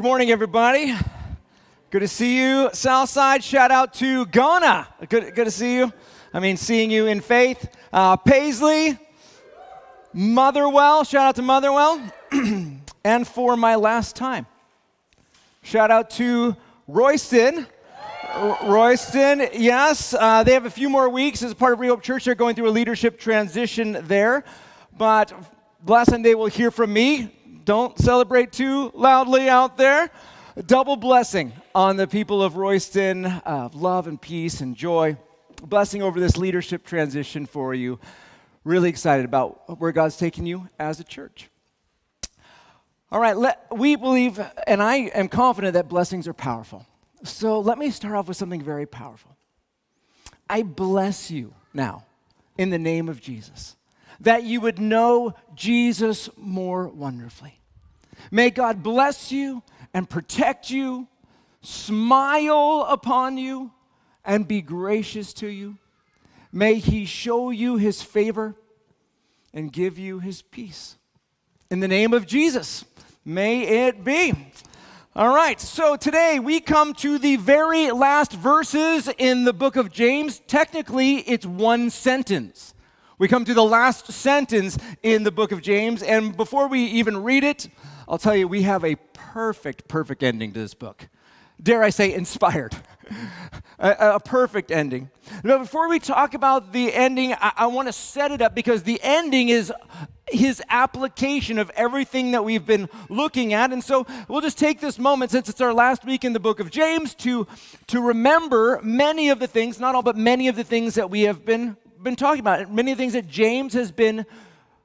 Good morning, everybody. Good to see you. Southside, shout out to Ghana. Good to see you. Seeing you in faith. Paisley, Motherwell, shout out to Motherwell. And for my last time, shout out to Royston. Royston, yes, they have a few more weeks as a part of Rehope Church. They're going through a leadership transition there. But the last time they will hear from me, don't celebrate too loudly out there. Double blessing on the people of Royston, love and peace and joy. Blessing over this leadership transition for you. Really excited about where God's taking you as a church. All right, we believe, and I am confident that blessings are powerful. So let me start off with something very powerful. I bless you now in the name of Jesus, that you would know Jesus more wonderfully. May God bless you and protect you, smile upon you, and be gracious to you. May He show you His favor and give you His peace. In the name of Jesus, may it be. All right, so today we come to the very last verses in the book of James. Technically, it's one sentence. We come to the last sentence in the book of James, and before we even read it, I'll tell you, we have a perfect ending to this book. Dare I say, inspired. A perfect ending. Now, before we talk about the ending, I want to set it up because the ending is his application of everything that we've been looking at. And so we'll just take this moment, since it's our last week in the book of James, to remember many of the things, not all, but many of the things that we have been talking about, many of the things that James has been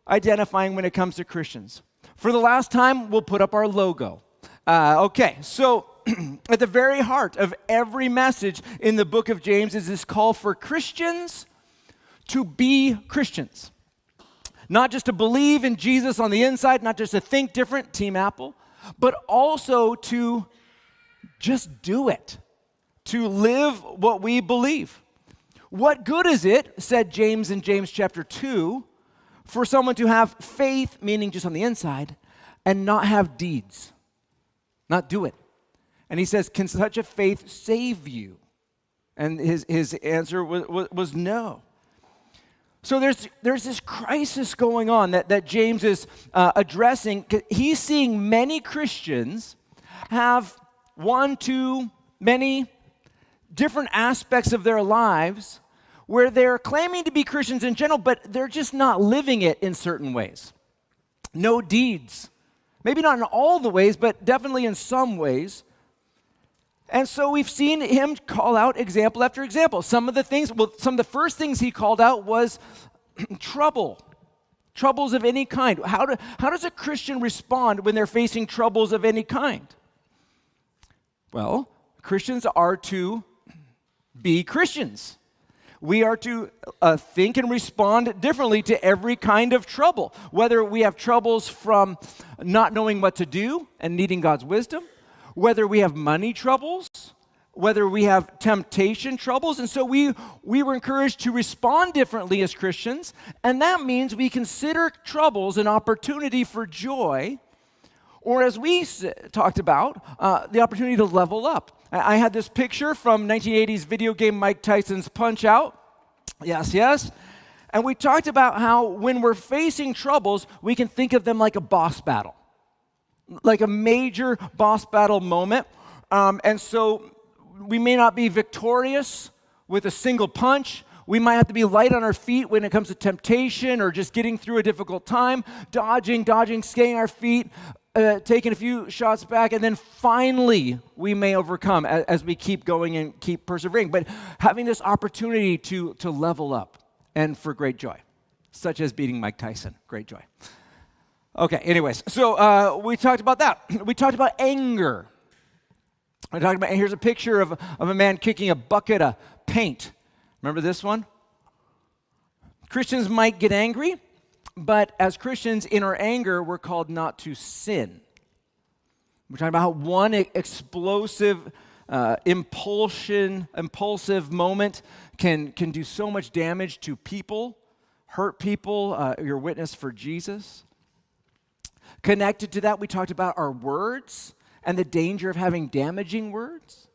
identifying when it comes to Christians. For the last time, we'll put up our logo. Okay, so at the very heart of every message in the book of James is this call for Christians to be Christians. Not just to believe in Jesus on the inside, not just to think different, Team Apple, but also to just do it, to live what we believe. What good is it, said James in James chapter 2, for someone to have faith, meaning just on the inside, and not have deeds, not do it? And he says, can such a faith save you? And his answer was no. So there's this crisis going on that James is addressing. He's seeing many Christians have many different aspects of their lives where they're claiming to be Christians in general, but they're just not living it in certain ways. No deeds. Maybe not in all the ways, but definitely in some ways. And so we've seen him call out example after example. Some of the first things he called out was troubles of any kind. How does a Christian respond when they're facing troubles of any kind? Well, Christians are to be Christians. We are to think and respond differently to every kind of trouble, whether we have troubles from not knowing what to do and needing God's wisdom, whether we have money troubles, whether we have temptation troubles. And so we were encouraged to respond differently as Christians, and that means we consider troubles an opportunity for joy, or as we talked about, the opportunity to level up. I had this picture from 1980s video game Mike Tyson's Punch-Out. Yes. And we talked about how when we're facing troubles, we can think of them like a boss battle, like a major boss battle moment. And so we may not be victorious with a single punch. We might have to be light on our feet when it comes to temptation or just getting through a difficult time, dodging, skating our feet, taking a few shots back, and then finally we may overcome as we keep going and keep persevering. But having this opportunity to level up and for great joy, such as beating Mike Tyson, great joy. Okay, anyways, so we talked about that. We talked about anger. Here's a picture of a man kicking a bucket of paint. Remember this one? Christians might get angry, but as Christians, in our anger, we're called not to sin. We're talking about how one explosive, impulsive moment can do so much damage to people, hurt people, your witness for Jesus. Connected to that, we talked about our words and the danger of having damaging words.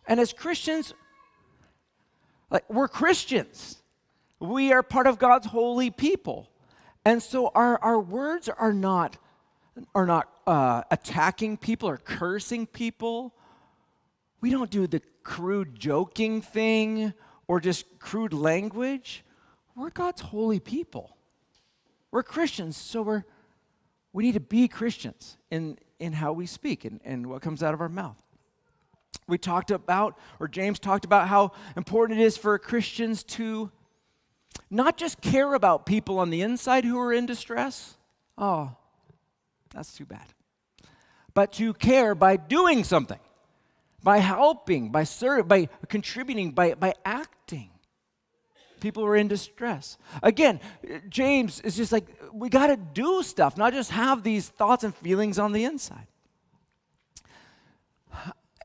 And as Christians, we're Christians. We are part of God's holy people. And so our words are not attacking people or cursing people. We don't do the crude joking thing or just crude language. We're God's holy people. We're Christians, so we need to be Christians in how we speak and what comes out of our mouth. We talked about, or James talked about, how important it is for Christians to not just care about people on the inside who are in distress. Oh, that's too bad. But to care by doing something, by helping, by serving, by contributing, by acting. People who are in distress. Again, James is just like, we got to do stuff, not just have these thoughts and feelings on the inside.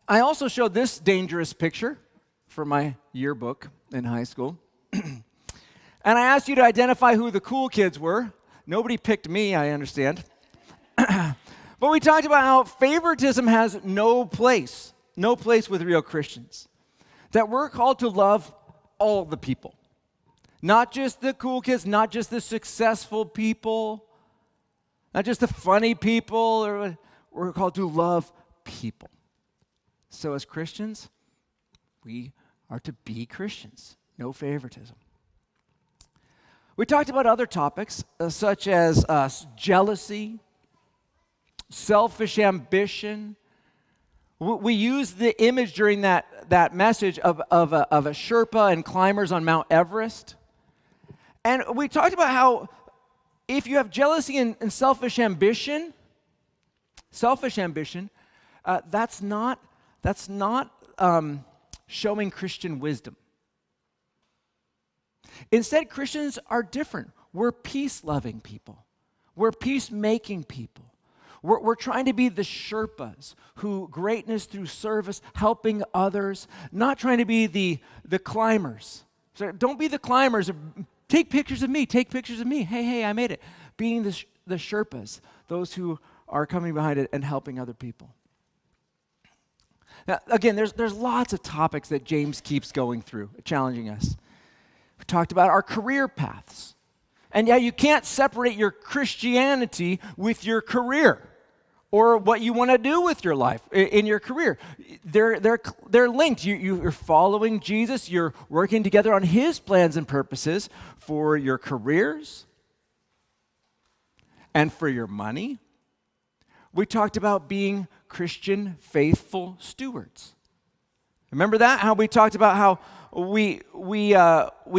I also showed this dangerous picture for my yearbook in high school. And I asked you to identify who the cool kids were. Nobody picked me, I understand. But we talked about how favoritism has no place with real Christians. That we're called to love all the people. Not just the cool kids, not just the successful people, not just the funny people. We're called to love people. So as Christians, we are to be Christians. No favoritism. We talked about other topics, such as jealousy, selfish ambition. We used the image during that message of a Sherpa and climbers on Mount Everest. And we talked about how if you have jealousy and selfish ambition, that's not showing Christian wisdom. Instead, Christians are different. We're peace-loving people. We're peace-making people. We're trying to be the Sherpas who greatness through service, helping others, not trying to be the climbers. So don't be the climbers. Take pictures of me. Take pictures of me. Hey, I made it. Being the Sherpas, those who are coming behind it and helping other people. Now, again, there's lots of topics that James keeps going through, challenging us. We talked about our career paths. And yeah, you can't separate your Christianity with your career or what you want to do with your life in your career. They're linked. You're following Jesus. You're working together on his plans and purposes for your careers and for your money. We talked about being Christian faithful stewards. Remember that? How we talked about how we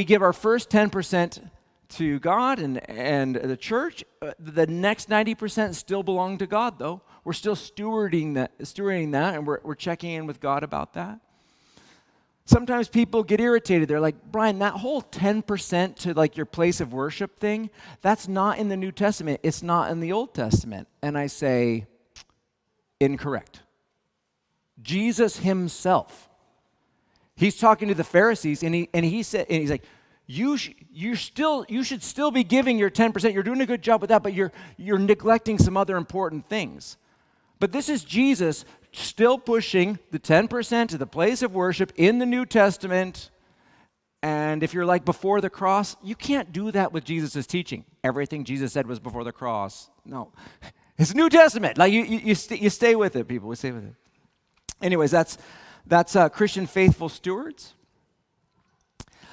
give our first 10% to God and the church. The next 90% still belong to God, though. We're still stewarding that, and we're checking in with God about that. Sometimes people get irritated. They're like, Brian, that whole 10% to like your place of worship thing, that's not in the New Testament. It's not in the Old Testament. And I say, incorrect. Jesus himself, he's talking to the Pharisees, and he's like, you should still be giving your 10%. You're doing a good job with that, but you're neglecting some other important things. But this is Jesus still pushing the 10% to the place of worship in the New Testament. And if you're like before the cross, you can't do that with Jesus' teaching. Everything Jesus said was before the cross. No, it's New Testament. Like you stay with it, people. We stay with it. Anyways, that's Christian faithful stewards.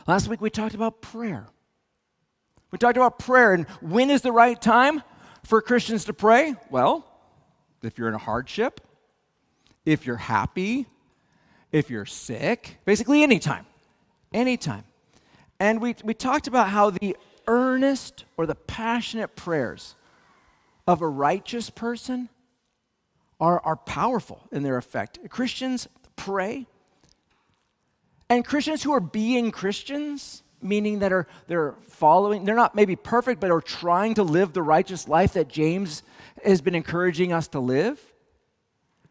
Last week we talked about prayer. We talked about prayer, and when is the right time for Christians to pray? Well, if you're in a hardship, if you're happy, if you're sick, basically anytime. And we talked about how the earnest or the passionate prayers of a righteous person are powerful in their effect. Christians pray. And Christians who are being Christians, meaning that they're following, they're not maybe perfect, but are trying to live the righteous life that James has been encouraging us to live.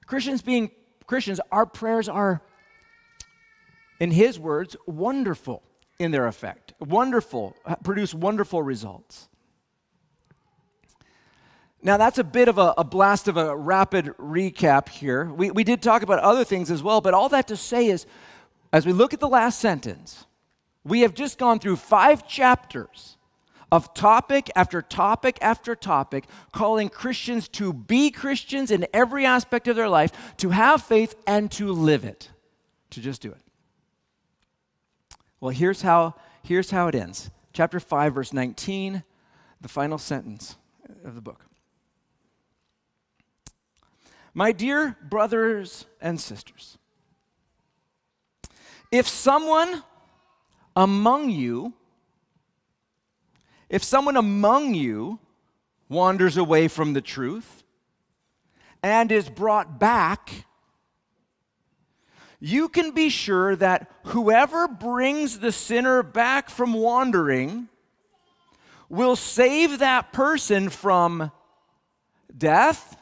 Christians being Christians, our prayers are, in his words, wonderful in their effect. Wonderful, produce wonderful results. Now, that's a bit of a blast of a rapid recap here. We did talk about other things as well, but all that to say is, as we look at the last sentence, we have just gone through 5 chapters of topic after topic after topic, calling Christians to be Christians in every aspect of their life, to have faith and to live it, to just do it. Well, here's how it ends. Chapter 5, verse 19, the final sentence of the book. My dear brothers and sisters, if someone among you wanders away from the truth and is brought back, you can be sure that whoever brings the sinner back from wandering will save that person from death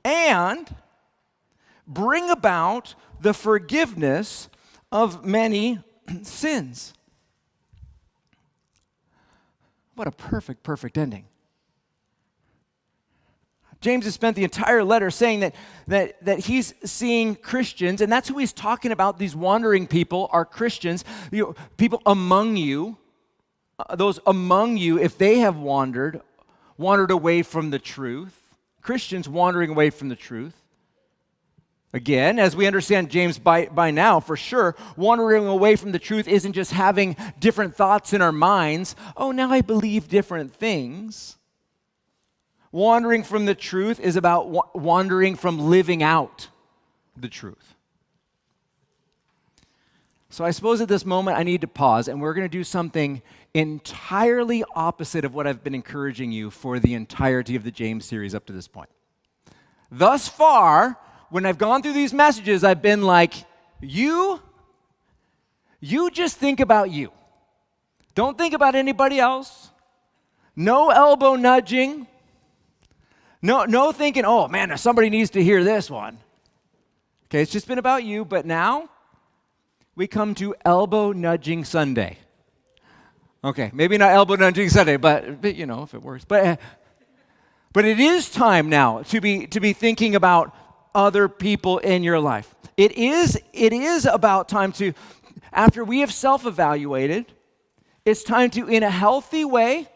and bring about the forgiveness of many sins. What a perfect ending. James has spent the entire letter saying that he's seeing Christians, and that's who he's talking about. These wandering people are Christians, people among you, those among you, if they have wandered away from the truth. Christians wandering away from the truth. Again, as we understand James by now, for sure, wandering away from the truth isn't just having different thoughts in our minds. Oh, now I believe different things. Wandering from the truth is about wandering from living out the truth. So I suppose at this moment I need to pause, and we're going to do something entirely opposite of what I've been encouraging you for the entirety of the James series up to this point. Thus far, when I've gone through these messages, I've been like, you just think about you. Don't think about anybody else. No elbow nudging. No thinking, oh man, somebody needs to hear this one. Okay, it's just been about you, but now we come to elbow nudging Sunday. Okay, maybe not elbow nudging Sunday, but if it works. But it is time now to be thinking about other people in your life. It is about time to, after we have self-evaluated, it's time to, in a healthy way,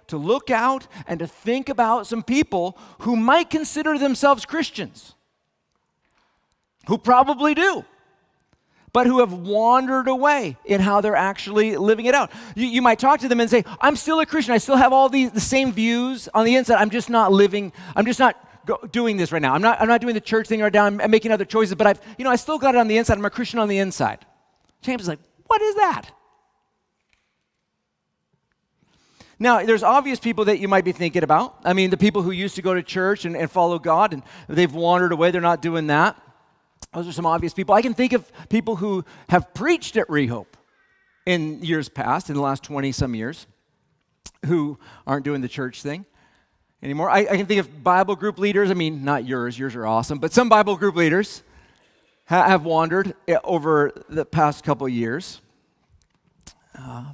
to look out and to think about some people who might consider themselves Christians, who probably do, but who have wandered away in how they're actually living it out. You might talk to them and say, I'm still a Christian. I still have all the same views on the inside. I'm just not doing this right now. I'm not doing the church thing right now. I'm making other choices, but I still got it on the inside. I'm a Christian on the inside. James is like, what is that? Now, there's obvious people that you might be thinking about. I mean, the people who used to go to church and follow God, and they've wandered away. They're not doing that. Those are some obvious people. I can think of people who have preached at Rehope in years past, in the last 20-some years, who aren't doing the church thing anymore. I can think of Bible group leaders. I mean, not yours. Yours are awesome. But some Bible group leaders have wandered over the past couple of years.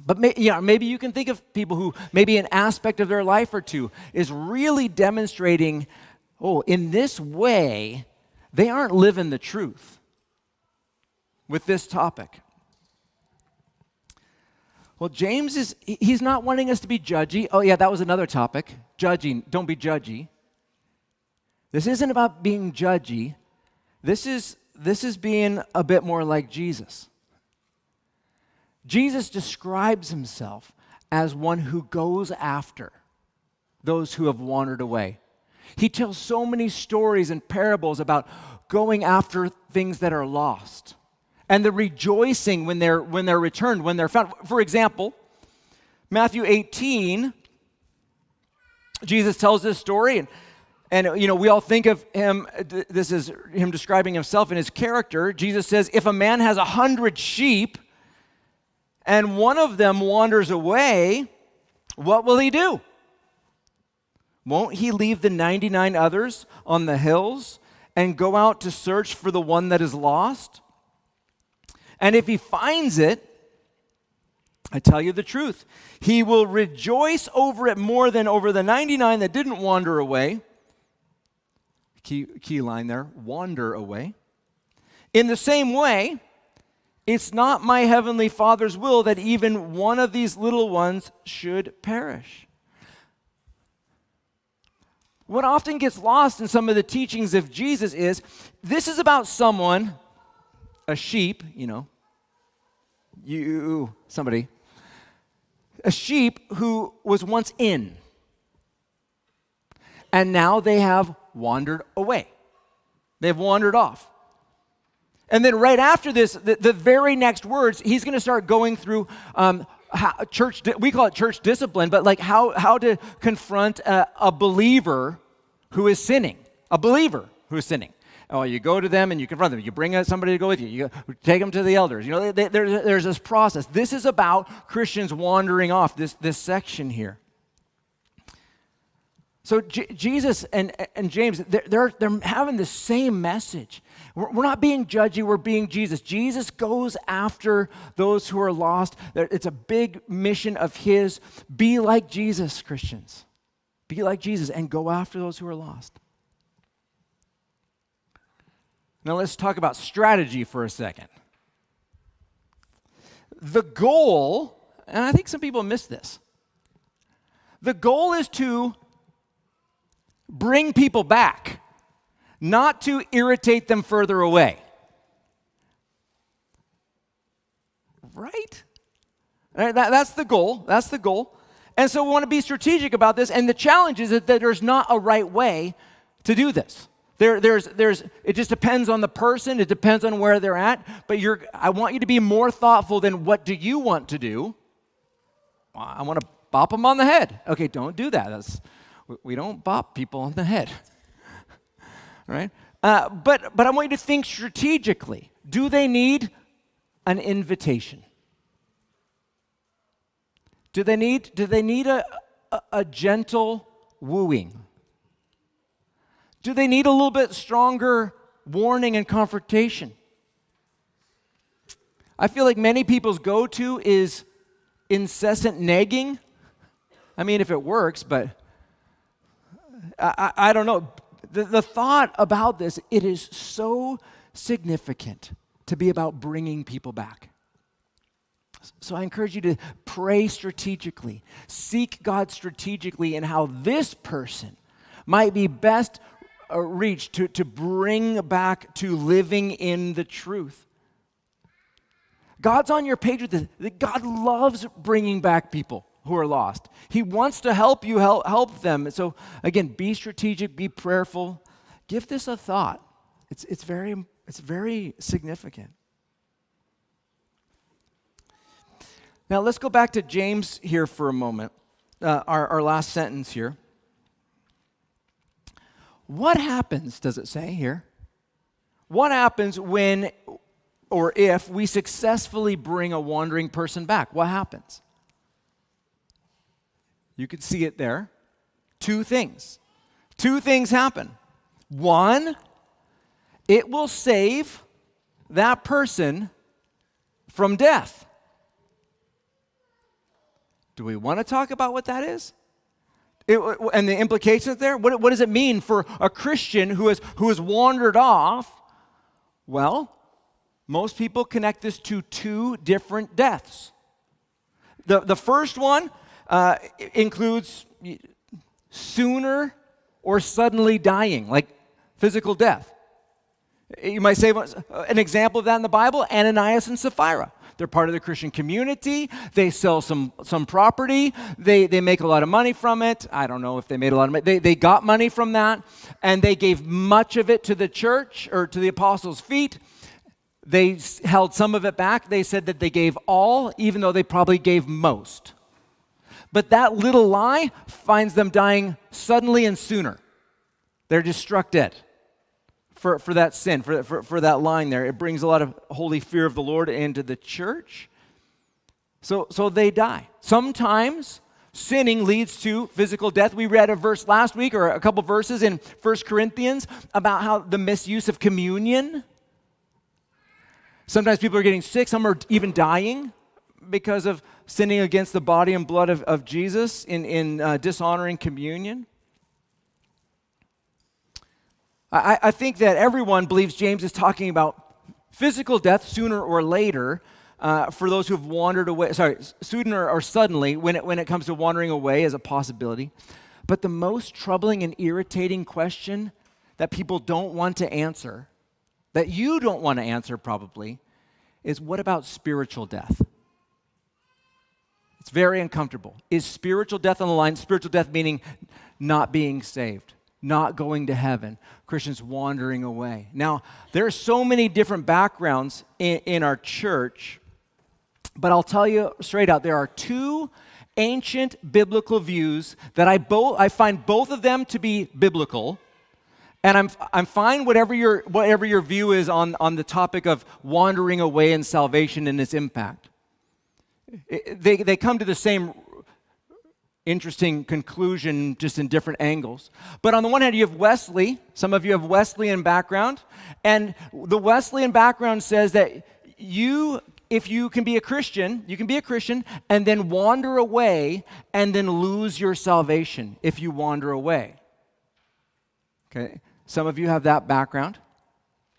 But maybe you can think of people who maybe an aspect of their life or two is really demonstrating, in this way, they aren't living the truth with this topic. Well, James he's not wanting us to be judgy. Oh yeah, that was another topic. Judging, don't be judgy. This isn't about being judgy. This is being a bit more like Jesus. Jesus describes himself as one who goes after those who have wandered away. He tells so many stories and parables about going after things that are lost and the rejoicing when they're returned, when they're found. For example, Matthew 18, Jesus tells this story, and we all think of him, this is him describing himself and his character. Jesus says, if a man has 100 sheep and one of them wanders away, what will he do? Won't he leave the 99 others on the hills and go out to search for the one that is lost? And if he finds it, I tell you the truth. He will rejoice over it more than over the 99 that didn't wander away. Key line there, wander away. In the same way, it's not my heavenly Father's will that even one of these little ones should perish. What often gets lost in some of the teachings of Jesus is, this is about someone, a sheep, somebody, a sheep who was once in, and now they have wandered away. They've wandered off. And then right after this, the very next words, he's going to start going through we call it church discipline, but like how to confront a believer who is sinning. A believer who is sinning. Oh, you go to them and you confront them. You bring somebody to go with you. You take them to the elders. There's this process. This is about Christians wandering off, this section here. So Jesus and James, they're having the same message. We're not being judgy, we're being Jesus. Jesus goes after those who are lost. It's a big mission of his. Be like Jesus, Christians. Be like Jesus and go after those who are lost. Now let's talk about strategy for a second. The goal, and I think some people miss this, the goal is to bring people back, not to irritate them further away. Right? That's the goal. That's the goal. And so we want to be strategic about this. And the challenge is that there's not a right way to do this. It just depends on the person. It depends on where they're at. But I want you to be more thoughtful than what do you want to do. I want to bop them on the head. Okay, don't do that. We don't bop people on the head. Right? But I want you to think strategically. Do they need an invitation? Do they need a gentle wooing? Do they need a little bit stronger warning and confrontation? I feel like many people's go-to is incessant nagging. I mean, if it works, but I don't know. The thought about this, it is so significant to be about bringing people back. So I encourage you to pray strategically. Seek God strategically in how this person might be best reached to bring back to living in the truth. God's on your page with this. God loves bringing back people who are lost. He wants to help you help them. So again, be strategic, be prayerful. Give this a thought. It's very significant. Now let's go back to James here for a moment. Our last sentence here. What happens, does it say here? What happens when or if we successfully bring a wandering person back? What happens? You can see it there. Two things. Two things happen. One, it will save that person from death. Do we want to talk about what that is? And the implications there? What does it mean for a Christian who has wandered off? Well, most people connect this to two different deaths. The first one includes sooner or suddenly dying, like physical death. You might say an example of that in the Bible, Ananias and Sapphira. They're part of the Christian community. They sell some property. They make a lot of money from it. I don't know if they made a lot of money. They got money from that, and they gave much of it to the church or to the apostles' feet. They held some of it back. They said that they gave all, even though they probably gave most. But that little lie finds them dying suddenly and sooner. They're just struck dead. For that sin, for that line there. It brings a lot of holy fear of the Lord into the church. So they die. Sometimes sinning leads to physical death. We read a verse last week, or a couple verses in 1 Corinthians, about how the misuse of communion. Sometimes people are getting sick, some are even dying. because of sinning against the body and blood of Jesus in dishonoring communion? I think that everyone believes James is talking about physical death sooner or later for those who have wandered away. Sooner or suddenly when it comes to wandering away as a possibility. But the most troubling and irritating question that people don't want to answer, that you don't want to answer probably, is what about spiritual death? It's very uncomfortable. Is spiritual death on the line? Spiritual death meaning not being saved, not going to heaven, Christians wandering away. Now, there are so many different backgrounds in our church, but I'll tell you straight out, there are two ancient biblical views that I find both of them to be biblical, and I'm fine whatever your view is on the topic of wandering away and salvation and its impact. They come to the same interesting conclusion, just in different angles. But on the one hand, you have Wesley. Some of you have Wesleyan background, and the Wesleyan background says that if you can be a Christian, you can be a Christian and then wander away and then lose your salvation if you wander away. Okay, some of you have that background.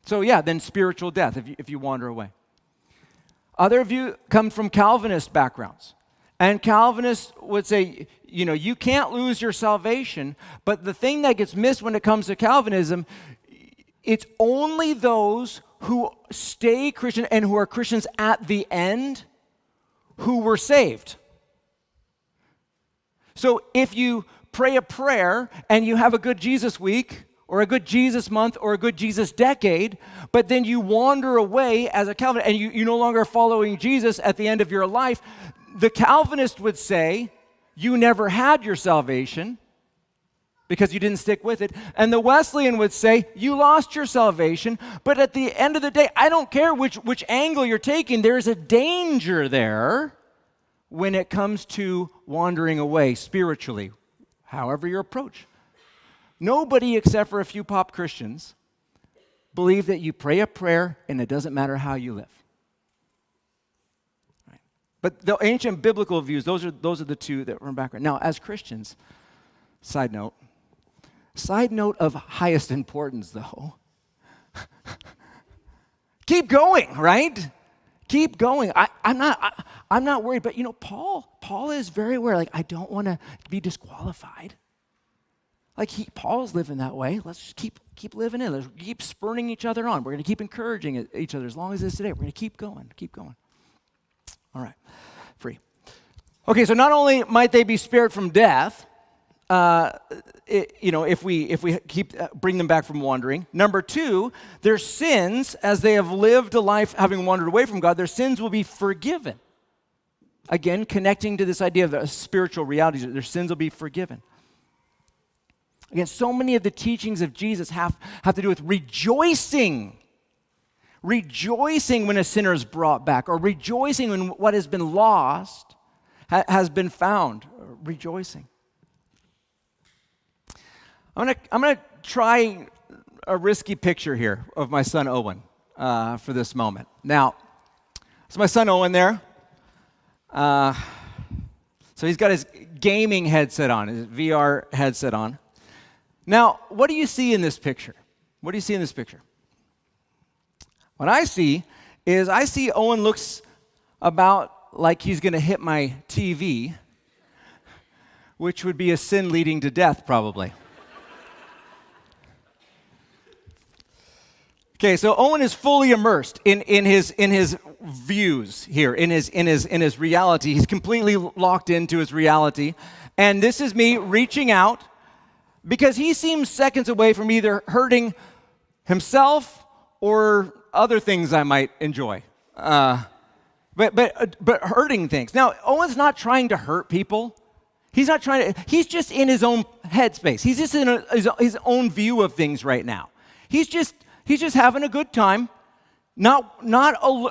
So yeah, then spiritual death if you wander away. Other of you come from Calvinist backgrounds. And Calvinists would say, you can't lose your salvation, but the thing that gets missed when it comes to Calvinism, it's only those who stay Christian and who are Christians at the end who were saved. So if you pray a prayer and you have a good Jesus week, or a good Jesus month, or a good Jesus decade, but then you wander away as a Calvinist and you no longer are following Jesus at the end of your life, the Calvinist would say, you never had your salvation because you didn't stick with it. And the Wesleyan would say, you lost your salvation, but at the end of the day, I don't care which angle you're taking, there's a danger there when it comes to wandering away spiritually, however your approach. Nobody except for a few pop Christians believe that you pray a prayer and it doesn't matter how you live. Right. But the ancient biblical views, those are the two that were in background. Now, as Christians, side note of highest importance though, keep going, right? Keep going. I'm not worried, but Paul is very aware, I don't want to be disqualified. Paul's living that way. Let's just keep living it. Let's keep spurring each other on. We're going to keep encouraging each other as long as it's today. We're going to keep going. All right, free. Okay, so not only might they be spared from death, if we bring them back from wandering. Number two, their sins, as they have lived a life having wandered away from God, their sins will be forgiven. Again, connecting to this idea of the spiritual realities, their sins will be forgiven. Again, so many of the teachings of Jesus have to do with rejoicing. Rejoicing when a sinner is brought back, or rejoicing when what has been lost has been found. Rejoicing. I'm gonna try a risky picture here of my son Owen for this moment. Now, it's my son Owen there. So he's got his gaming headset on, his VR headset on. Now, what do you see in this picture? What I see is Owen looks about like he's going to hit my TV, which would be a sin leading to death, probably. Okay, so Owen is fully immersed in his views here, in his reality. He's completely locked into his reality, and this is me reaching out, because he seems seconds away from either hurting himself or other things I might enjoy. But hurting things. Now, Owen's not trying to hurt people. He's just in his own headspace. He's just in his own view of things right now. He's just having a good time, not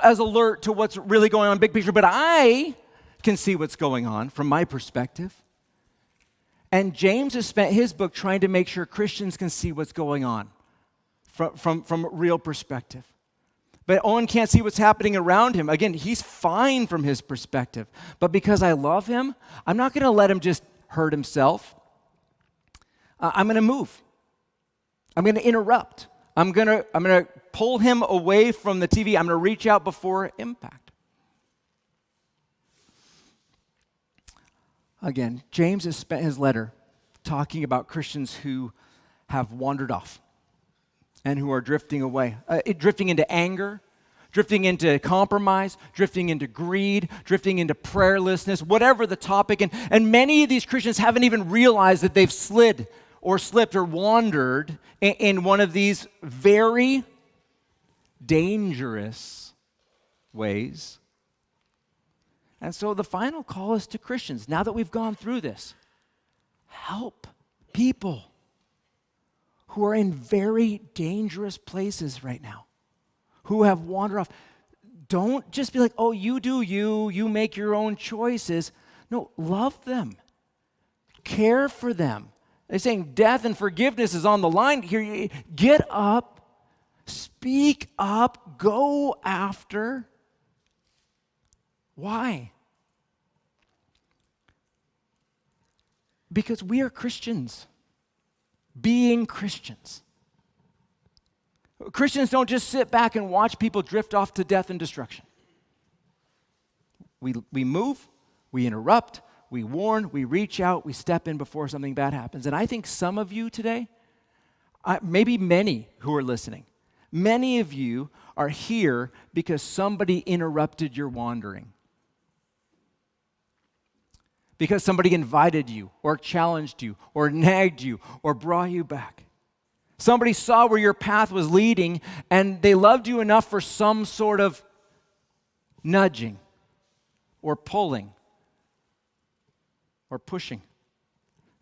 as alert to what's really going on big picture, but I can see what's going on from my perspective. And James has spent his book trying to make sure Christians can see what's going on from real perspective. But Owen can't see what's happening around him. Again, he's fine from his perspective. But because I love him, I'm not going to let him just hurt himself. I'm going to move. I'm going to interrupt. I'm going to pull him away from the TV. I'm going to reach out before impact. Again, James has spent his letter talking about Christians who have wandered off and who are drifting away, drifting into anger, drifting into compromise, drifting into greed, drifting into prayerlessness, whatever the topic. And many of these Christians haven't even realized that they've slid or slipped or wandered in one of these very dangerous ways. And so the final call is to Christians. Now that we've gone through this, help people who are in very dangerous places right now, who have wandered off. Don't just be like, oh, you do you make your own choices. No, love them. Care for them. They're saying death and forgiveness is on the line here. Get up, speak up, go after. Why? Because we are Christians. Being Christians. Christians don't just sit back and watch people drift off to death and destruction. We move, we interrupt, we warn, we reach out, we step in before something bad happens. And I think some of you today, maybe many who are listening, many of you are here because somebody interrupted your wandering. Because somebody invited you, or challenged you, or nagged you, or brought you back. Somebody saw where your path was leading, and they loved you enough for some sort of nudging, or pulling, or pushing.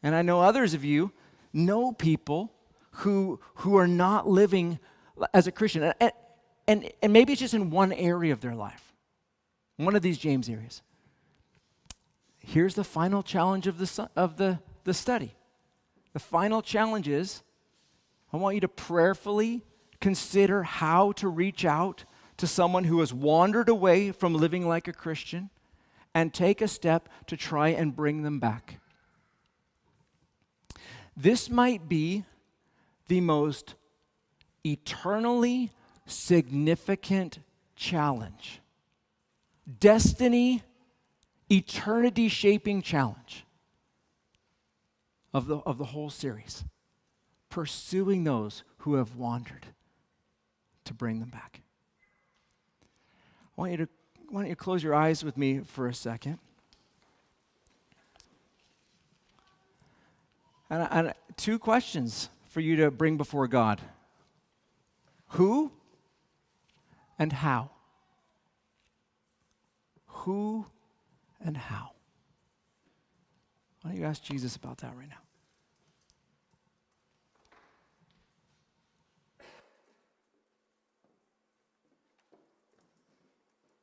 And I know others of you know people who are not living as a Christian, and maybe it's just in one area of their life, one of these James areas. Here's the final challenge of the study. The final challenge is, I want you to prayerfully consider how to reach out to someone who has wandered away from living like a Christian and take a step to try and bring them back. This might be the most eternally significant challenge. Eternity-shaping challenge of the whole series. Pursuing those who have wandered to bring them back. Why don't you close your eyes with me for a second? And two questions for you to bring before God. Who and how? Who and how? Why don't you ask Jesus about that right now?